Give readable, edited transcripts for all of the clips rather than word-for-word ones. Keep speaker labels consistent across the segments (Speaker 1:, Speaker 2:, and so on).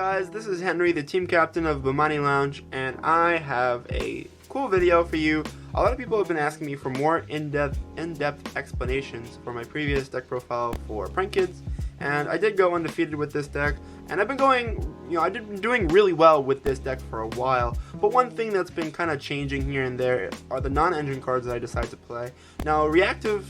Speaker 1: guys, this is Henry, the team captain of Bamani Lounge, and I have a cool video for you. A lot of people have been asking me for more in-depth explanations for my previous deck profile for Prank Kids, and I did go undefeated with this deck, and I've been doing really well with this deck for a while. But one thing that's been kind of changing here and there are the non-engine cards that I decide to play. Now, reactive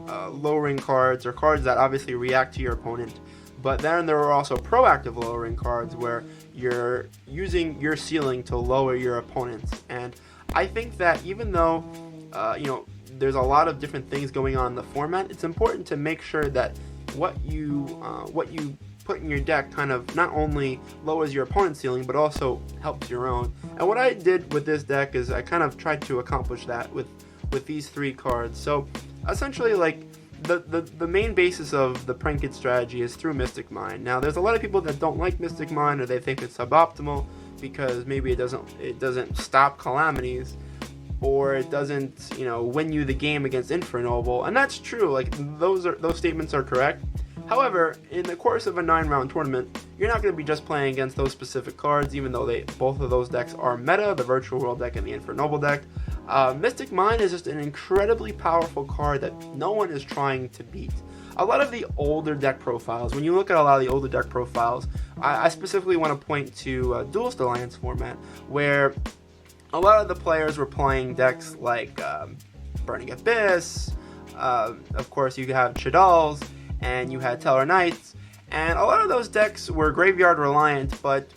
Speaker 1: lowering cards are cards that obviously react to your opponent. But then there are also proactive lowering cards where you're using your ceiling to lower your opponents. And I think that even though, there's a lot of different things going on in the format, it's important to make sure that what you put in your deck kind of not only lowers your opponent's ceiling, but also helps your own. And what I did with this deck is I kind of tried to accomplish that with these three cards. So essentially, like, the main basis of the Prank Kid strategy is through Mystic Mine. Now, there's a lot of people that don't like Mystic Mine, or they think it's suboptimal because maybe it doesn't stop calamities, or it doesn't win you the game against Infernoble, and that's true. Like, those statements are correct. However, in the course of a 9-round tournament, you're not going to be just playing against those specific cards, even though both of those decks are meta, the Virtual World deck and the Infernoble deck. Mystic Mine is just an incredibly powerful card that no one is trying to beat. A lot of the older deck profiles, when you look at a lot of the older deck profiles, I specifically want to point to Duelist Alliance format, where a lot of the players were playing decks like Burning Abyss, of course you have Chadals, and you had Teller Knights, and a lot of those decks were graveyard reliant, but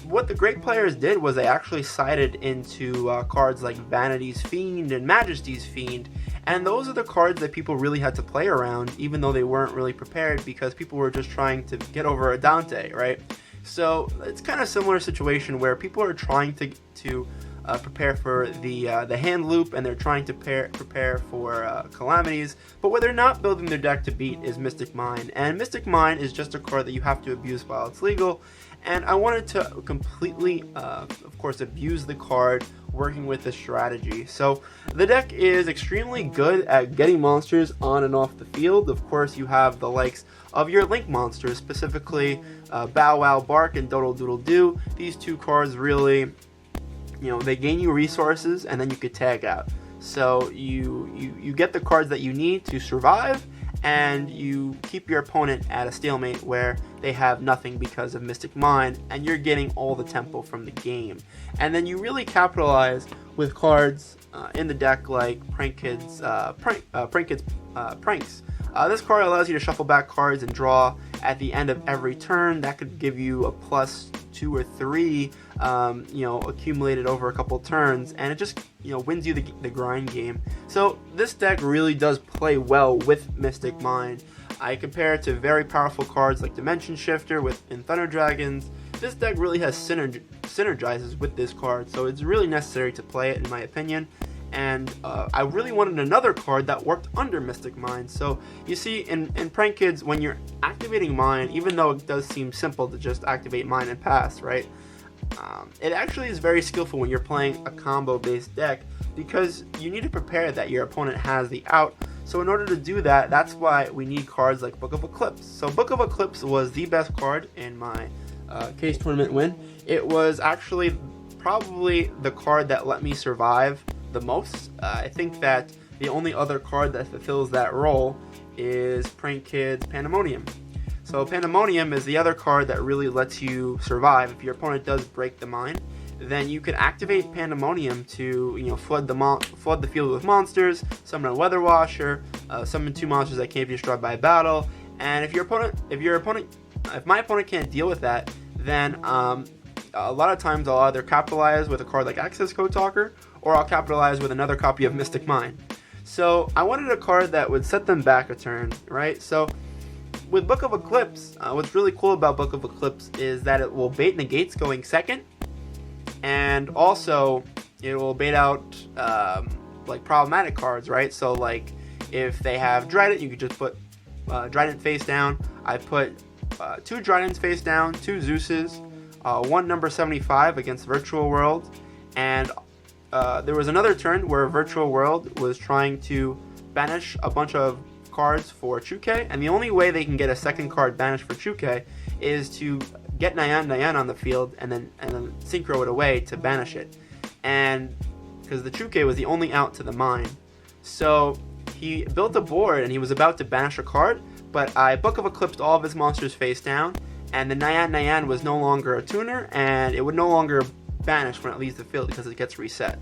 Speaker 1: what the great players did was they actually sided into cards like Vanity's Fiend and Majesty's Fiend, and those are the cards that people really had to play around, even though they weren't really prepared, because people were just trying to get over a Dante, right? So it's kind of a similar situation where people are trying to prepare for the hand loop, and they're trying to prepare for calamities, but what they're not building their deck to beat is Mystic Mine. And Mystic Mine is just a card that you have to abuse while it's legal, and I wanted to completely, of course, abuse the card working with this strategy. So the deck is extremely good at getting monsters on and off the field. Of course, you have the likes of your Link monsters, specifically Bow Wow Bark and Doodle Doodle Doo. These two cards really, they gain you resources, and then you could tag out. So you get the cards that you need to survive, and you keep your opponent at a stalemate where they have nothing because of Mystic Mine, and you're getting all the tempo from the game. And then you really capitalize with cards in the deck like Prank Kids Pranks. This card allows you to shuffle back cards and draw at the end of every turn. That could give you a +2 or 3, accumulated over a couple turns, and it just, wins you the grind game. So this deck really does play well with Mystic Mine. I compare it to very powerful cards like Dimension Shifter in Thunder Dragons. This deck really has synergizes with this card, so it's really necessary to play it, in my opinion. And I really wanted another card that worked under Mystic Mine. So you see, in Prank Kids, when you're activating Mine, even though it does seem simple to just activate Mine and pass, right? It actually is very skillful when you're playing a combo-based deck, because you need to prepare that your opponent has the out. So in order to do that, that's why we need cards like Book of Eclipse. So Book of Eclipse was the best card in my case tournament win. It was actually probably the card that let me survive the most. I think that the only other card that fulfills that role is Prank Kids Pandemonium. So Pandemonium is the other card that really lets you survive. If your opponent does break the mine, then you can activate Pandemonium to flood the field with monsters, summon a Weather Washer, summon 2 monsters that can't be destroyed by battle. And if my opponent can't deal with that, then a lot of times I'll either capitalize with a card like Access Code Talker, or I'll capitalize with another copy of Mystic Mine. So I wanted a card that would set them back a turn, right? So with Book of Eclipse, what's really cool about Book of Eclipse is that it will bait negates going second, and also it will bait out like problematic cards, right? So like if they have Dryden, you could just put Dryden face down. I put 2 Drydens face down, 2 Zeuses, 1 number 75 against Virtual World, and there was another turn where Virtual World was trying to banish a bunch of cards for Chuke, and the only way they can get a second card banished for Chuke is to get Nyan on the field and then synchro it away to banish it. And because the Chuke was the only out to the mine. So he built a board and he was about to banish a card, but I Book of Eclipsed all of his monsters face down, and the Nyan was no longer a tuner, and it would no longer banish when it leaves the field because it gets reset.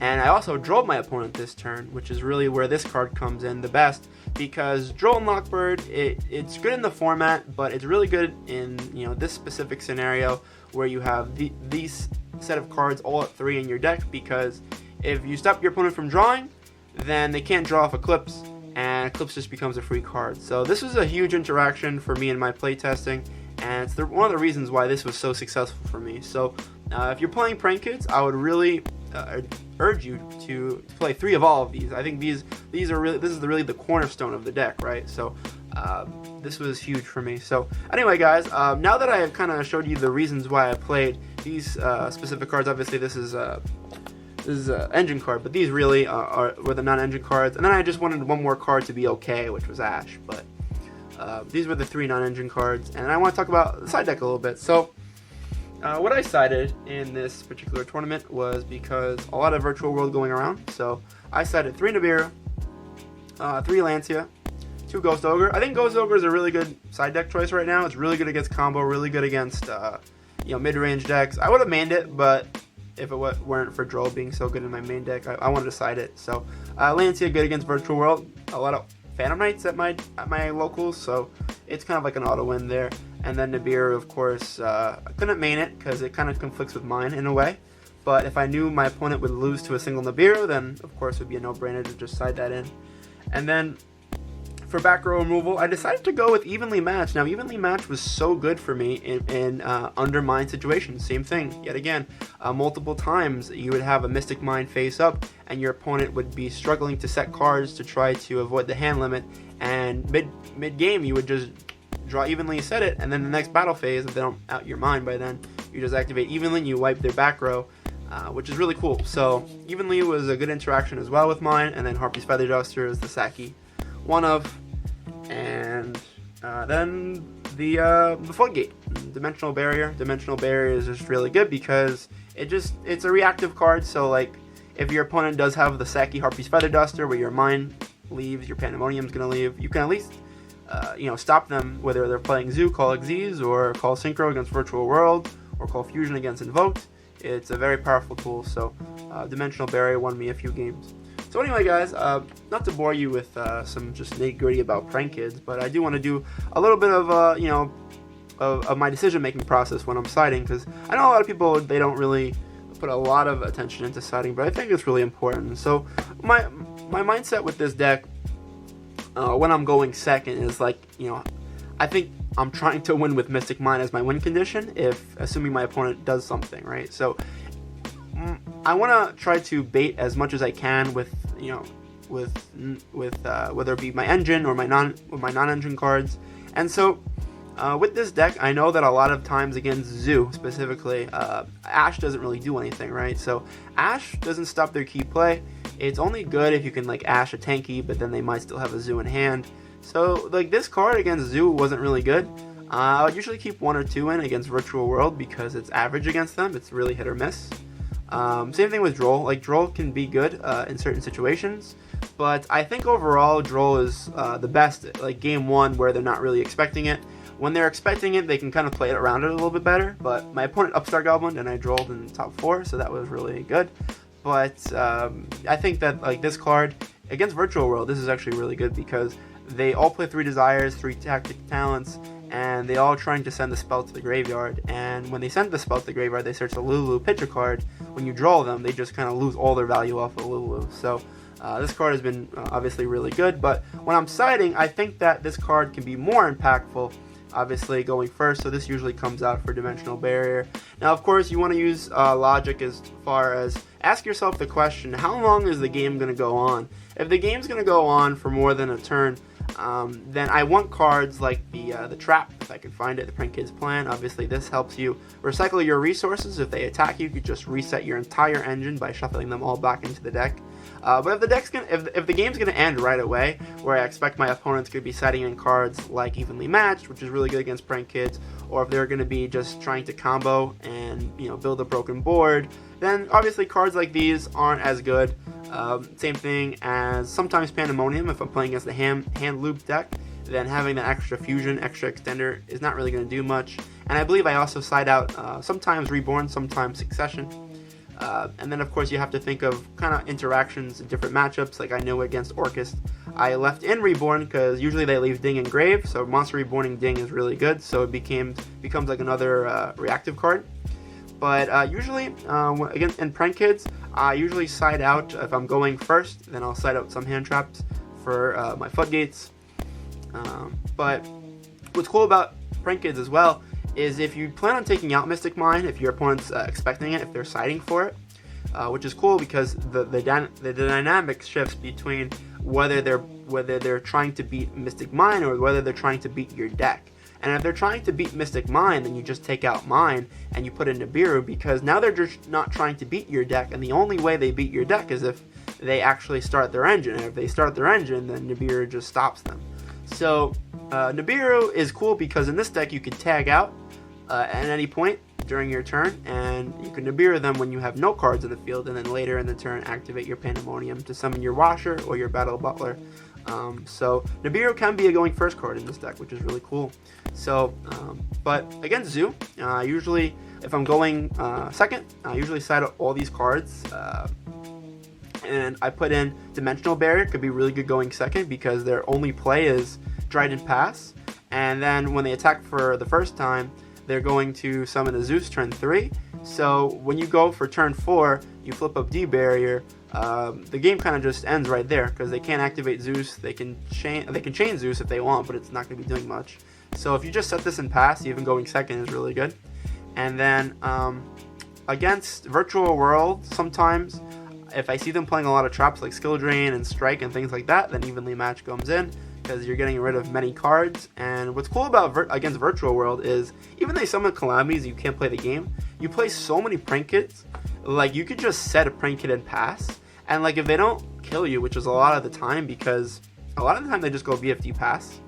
Speaker 1: And I also drove my opponent this turn, which is really where this card comes in the best, because Droll and Lockbird, it's good in the format, but it's really good in this specific scenario where you have these set of cards all at 3 in your deck, because if you stop your opponent from drawing, then they can't draw off Eclipse, and Eclipse just becomes a free card. So this was a huge interaction for me in my playtesting, and it's one of the reasons why this was so successful for me. So if you're playing Prank Kids, I would really urge you to play 3 of all of these. I think this is really the cornerstone of the deck, right? So this was huge for me. So anyway, guys, now that I have kind of showed you the reasons why I played these specific cards, obviously this is an engine card, but these really were the non-engine cards. And then I just wanted one more card to be okay, which was Ash. But these were the 3 non-engine cards, and I want to talk about the side deck a little bit. So what I sided in this particular tournament was, because a lot of Virtual World going around, so I sided 3 Nibiru, 3 Lancia, 2 Ghost Ogre. I think Ghost Ogre is a really good side deck choice right now. It's really good against combo, really good against mid-range decks. I would have mained it, but if it weren't for Droll being so good in my main deck, I wanted to side it. So Lancia good against Virtual World. A lot of Phantom Knights at my locals, so it's kind of like an auto win there. And then Nibiru, of course, I couldn't main it because it kind of conflicts with mine in a way. But if I knew my opponent would lose to a single Nibiru, then of course it would be a no-brainer to just side that in. And then for back row removal, I decided to go with Evenly Matched. Now, Evenly Matched was so good for me in undermine situations. Same thing, yet again, multiple times you would have a Mystic Mine face up, and your opponent would be struggling to set cards to try to avoid the hand limit. And mid-game, you would just draw Evenly, set it, and then the next battle phase, if they don't out your mind by then, you just activate Evenly, you wipe their back row, which is really cool. So Evenly was a good interaction as well with mine, and then Harpy's Feather Duster is the Saki one of, and then the Floodgate, Dimensional Barrier. Dimensional Barrier is just really good because it's a reactive card. So like if your opponent does have the Saki Harpy's Feather Duster where your mine leaves, your Pandemonium's gonna leave, you can at least stop them, whether they're playing Zoo, Call Xyz, or Call Synchro against Virtual World, or Call Fusion against Invoked. It's a very powerful tool. So Dimensional Barrier won me a few games. So anyway, guys, not to bore you with some just nitty-gritty about Prank Kids, but I do want to do a little bit of of my decision-making process when I'm siding, because I know a lot of people, they don't really put a lot of attention into siding, but I think it's really important. So my mindset with this deck, when I'm going second, is like, I think I'm trying to win with Mystic Mine as my win condition, assuming my opponent does something, right? So I want to try to bait as much as I can with whether it be my engine or my non-engine cards. And so with this deck, I know that a lot of times against Zoo specifically, Ash doesn't really do anything, right? So Ash doesn't stop their key play. It's only good if you can like Ash a tanky, but then they might still have a Zoo in hand. So like this card against Zoo wasn't really good. I would usually keep 1 or 2 in against Virtual World because it's average against them. It's really hit or miss. Same thing with Droll. Like Droll can be good in certain situations, but I think overall Droll is the best like game 1 where they're not really expecting it. When they're expecting it, they can kind of play it around it a little bit better. But my opponent Upstart Goblin and I Drolled in the top 4, so that was really good. But I think that like this card against Virtual World, this is actually really good because they all play 3 Desires, 3 Tactic Talents, and they all trying to send the spell to the graveyard. And when they send the spell to the graveyard, they search the Lulu picture card. When you draw them, they just kind of lose all their value off of Lulu. So this card has been obviously really good. But when I'm siding, I think that this card can be more impactful, obviously going first. So this usually comes out for Dimensional Barrier. Now, of course, you want to use logic as far as ask yourself the question, how long is the game going to go on? If the game's going to go on for more than a turn, then I want cards like the Trap, if I can find it, the Prank Kids Plan. Obviously, this helps you recycle your resources. If they attack you, you just reset your entire engine by shuffling them all back into the deck. But if the game's gonna end right away, where I expect my opponents could be setting in cards like Evenly Matched, which is really good against Prank Kids, or if they're going to be just trying to combo and, you know, build a broken board, then obviously cards like these aren't as good. Same thing as sometimes Pandemonium. If I'm playing against the hand loop deck, then having that extra fusion, extra extender is not really going to do much. And I believe I also side out sometimes Reborn, sometimes Succession. And then of course you have to think of kind of interactions in different matchups. Like I know against Orcust, I left in Reborn because usually they leave Ding and Grave, so Monster Reborning Ding is really good, so it becomes like another reactive card. But usually, again, in Prank Kids, I usually side out. If I'm going first, then I'll side out some hand traps for my floodgates. But what's cool about Prank Kids as well is if you plan on taking out Mystic Mine, if your opponent's expecting it, if they're siding for it, which is cool because the dynamic shifts between whether they're trying to beat Mystic Mine or whether they're trying to beat your deck. And if they're trying to beat Mystic Mine, then you just take out Mine and you put in Nibiru, because now they're just not trying to beat your deck, and the only way they beat your deck is if they actually start their engine. And if they start their engine, then Nibiru just stops them. So Nibiru is cool because in this deck you can tag out at any point during your turn, and you can Nibiru them when you have no cards in the field, and then later in the turn activate your Pandemonium to summon your Washer or your Battle Butler. So Nibiru can be a going first card in this deck, which is really cool. So, but against Zoo, usually if I'm going second, I usually side out all these cards, and I put in Dimensional Barrier. Could be really good going second because their only play is Dryden Pass, and then when they attack for the first time, they're going to summon a Zeus turn 3. So when you go for turn 4, you flip up D Barrier. The game kind of just ends right there because they can't activate Zeus. They can chain Zeus if they want, but it's not going to be doing much. So if you just set this in pass, even going second is really good. And then against Virtual World, sometimes if I see them playing a lot of traps like Skill Drain and Strike and things like that, then Evenly Match comes in because you're getting rid of many cards. And what's cool about against Virtual World is even though they summon Calamities, you can't play the game. You play so many Prank Kids, like you could just set a Prank Kid and pass. And like if they don't kill you, which is a lot of the time, because a lot of the time they just go VFD pass.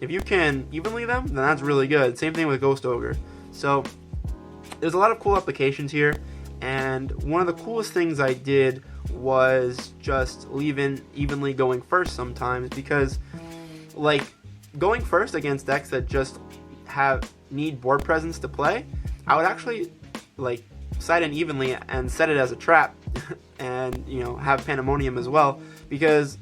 Speaker 1: If you can evenly them, then that's really good. Same thing with Ghost Ogre. So there's a lot of cool applications here. And one of the coolest things I did was just leave in evenly going first sometimes, because like going first against decks that just need board presence to play, I would actually like side in evenly and set it as a trap and, you know, have Pandemonium as well, because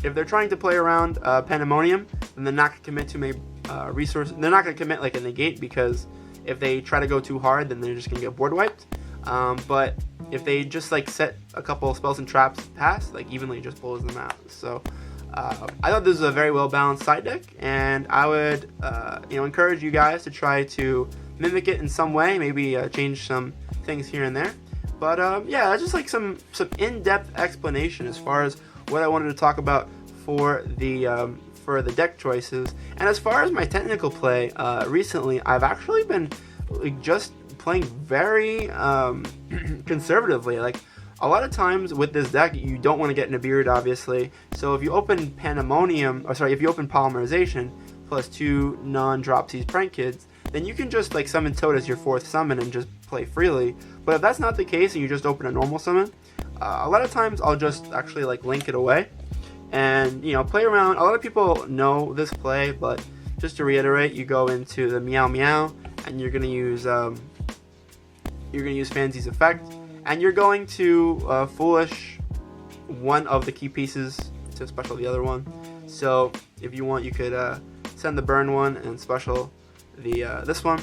Speaker 1: if they're trying to play around Pandemonium, then they're not going to commit to a resource. They're not going to commit like a negate, because if they try to go too hard, then they're just going to get board wiped. But if they just like set a couple of spells and traps past, like evenly just blows them out. So I thought this was a very well balanced side deck, and I would encourage you guys to try to mimic it in some way, maybe change some things here and there. But yeah, just like some in-depth explanation as far as what I wanted to talk about for the deck choices. And as far as my technical play, recently I've actually been just playing very conservatively. Like a lot of times with this deck, you don't want to get Nibiru'd, obviously. So if you open if you open Polymerization plus 2 non-drop C's Prank Kids, then you can just like summon Toad as your 4th summon and just play freely. But if that's not the case and you just open a normal summon, a lot of times I'll just actually like link it away and, you know, play around. A lot of people know this play, but just to reiterate, you go into the Meow Meow and you're gonna use Fancy's effect, and you're going to foolish one of the key pieces to special the other one. So if you want, you could send the burn one and special the this one,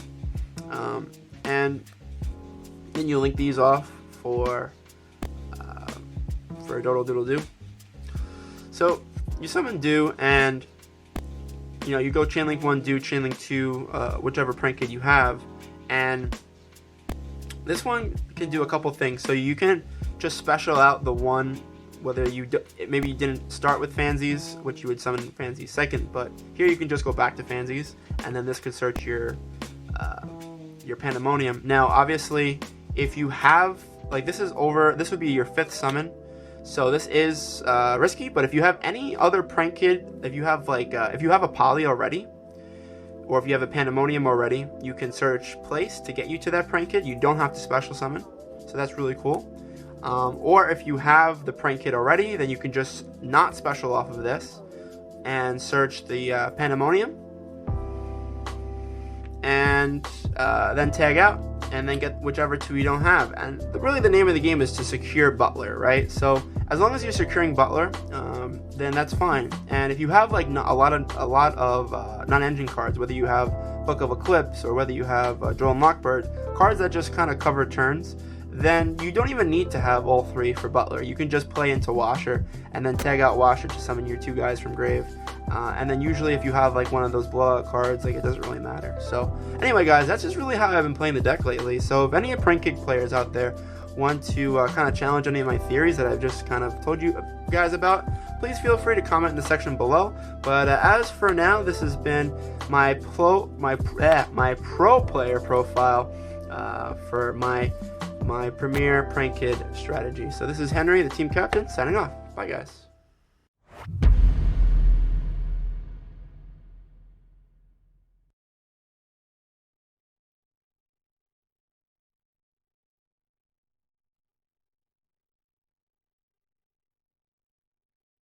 Speaker 1: and then you link these off for Doodle Doodle Doo. So you summon Do, and you know, you go chain link 1, Do, chain link 2, whichever Prank Kid you have, and this one can do a couple things. So you can just special out the one, whether maybe you didn't start with Fansies, which you would summon Fansies second, but here you can just go back to Fansies, and then this could search your Pandemonium. Now, obviously, if you have this would be your 5th summon, so this is risky. But if you have any other Prank Kid, if you have a Poly already, or if you have a Pandemonium already, you can search place to get you to that prank kit. You don't have to special summon, so that's really cool. Or if you have the prank kit already, then you can just not special off of this and search the Pandemonium, and then tag out, and then get whichever 2 you don't have. And really the name of the game is to secure Butler, right? So as long as you're securing Butler, then that's fine. And if you have like a lot of non-engine cards, whether you have Book of Eclipse or whether you have Joel and Lockbird, cards that just kind of cover turns, then you don't even need to have all 3 for Butler. You can just play into Washer and then tag out Washer to summon your 2 guys from grave. And then usually if you have like one of those blowout cards, like, it doesn't really matter. So anyway guys, that's just really how I've been playing the deck lately. So if any prank kick players out there want to kind of challenge any of my theories that I've just kind of told you guys about, please feel free to comment in the section below. But as for now, this has been my pro player profile for my premier prank kid strategy. So this is Henry, the team captain, signing off. Bye guys.